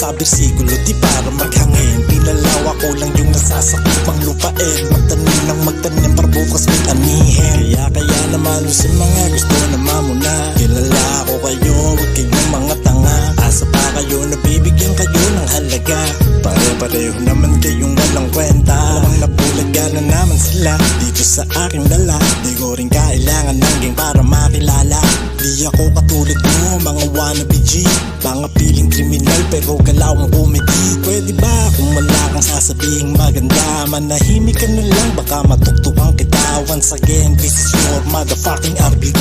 sa bersikulo, di para maghangin. Pinalawa ko lang yung nasasakit pang lupain. Magtanim para bukas may anihin. Kaya naman sa mga gusto na mamuna, kilala ko kayo, huwag kayong mga tanga. Asa pa kayo, nabibigyan kayo ng halaga. Pare-pareho naman kayong walang kwenta. Malamang napulaga na naman sila dito sa aking dala. Di ko rin kailangan ng gang para makilala. Di ako katulad mo, mga wannabe G. Mga piling kriminal pero galawang comedy. Pwede ba kung wala kang sasabihing maganda, manahimik ka na lang, baka matugtukan kita. Once again, this is your motherfucking RBG.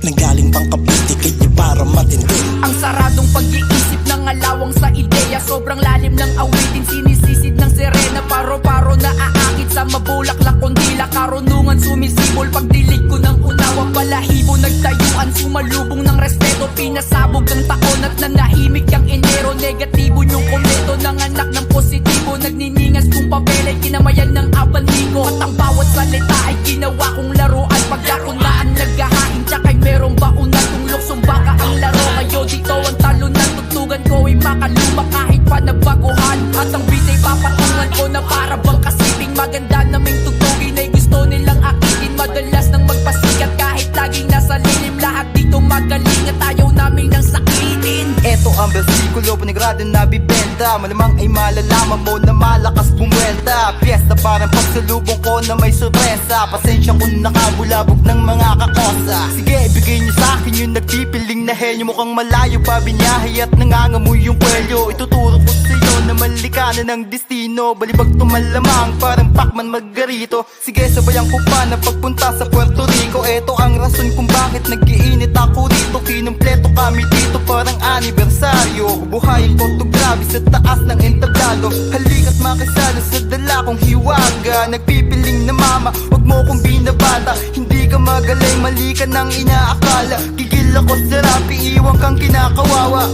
Nanggaling pang Cavite kaya para matindi. Ang saradong pag-iisip ng alawang sa ideya, sobrang lalim ng awitin, sinisisid ng sirena. Paro-paro na aakit sa mabulaklak kondila. Karunungan sumisibol pagdilig ko ng unawa. Balahibo nagtayuan, sumalubong ng respeto. Pinasabog ang taon at nanahimik ang Enero. Negatibo yung komento ng anak ng positibo. Nagniningas kong papel ay kinamayan ng abaniko. At ang bawat salita ay ginawa kong laruan. Pagkakunaan naghahain tsaka'y merong baunan. Kung luksong baka ang laro, kayo dito ang talunan. Tugtugan ko ay makaluma kahit pa nabaguhan. At ang beat ay papatungan ko na para bang kasiping. Maganda naming tugtugin ay gusto nilang akitin. Madalas nang magpasikat kahit laging nasa lilim. Lahat dito magaling at ayaw namin nang sakitin. Eto ang bersikulo, panigrado na bibenta. Malamang ay malalaman mo na malakas bumwelta. Piyesta parang pagsalubong ko na may sorpresa. Pasensya kung nakabulabog ng mga kakosa. Sige, ibigay niyo sa akin yung nagpipiling na henyo. Mukhang malayo pa binyahe at nangangamoy yung kwelyo. Ituturo ko sa'yo na malikanan ng destino. Balibag tumalamang parang Pacman Margarito. Sige, sabayang ko pa na pagpunta sa Puerto Rico. Eto ang rason kung bakit nag-iinit ako dito. Kinumpleto kami dito parang anibersaryo. Buhayin ko to grabe sa taas ng entablado. Halika't makisala sa dala kong hiwaga. Nagpipiling na mama, wag mo kong binabata. Hindi ka magaling, mali ka nang inaakala. Gigil ako sa rap, iiwan kang kinakawawa.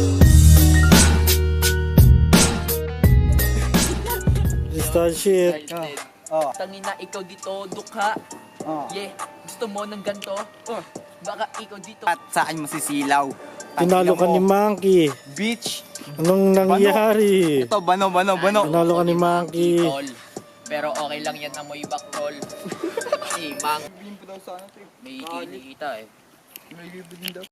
Start shit. Tangina, ikaw dito, dukha. Yeah, gusto mo ng ganto? Baka ikaw dito. At saan masisilaw? Tinalo ka ni Monkey. Bitch. Anong nangyari? Ito, bano. Tinalo ka ni Monkey. Pero okay lang yan, amoy backroll. Si Mang. May kinikita eh.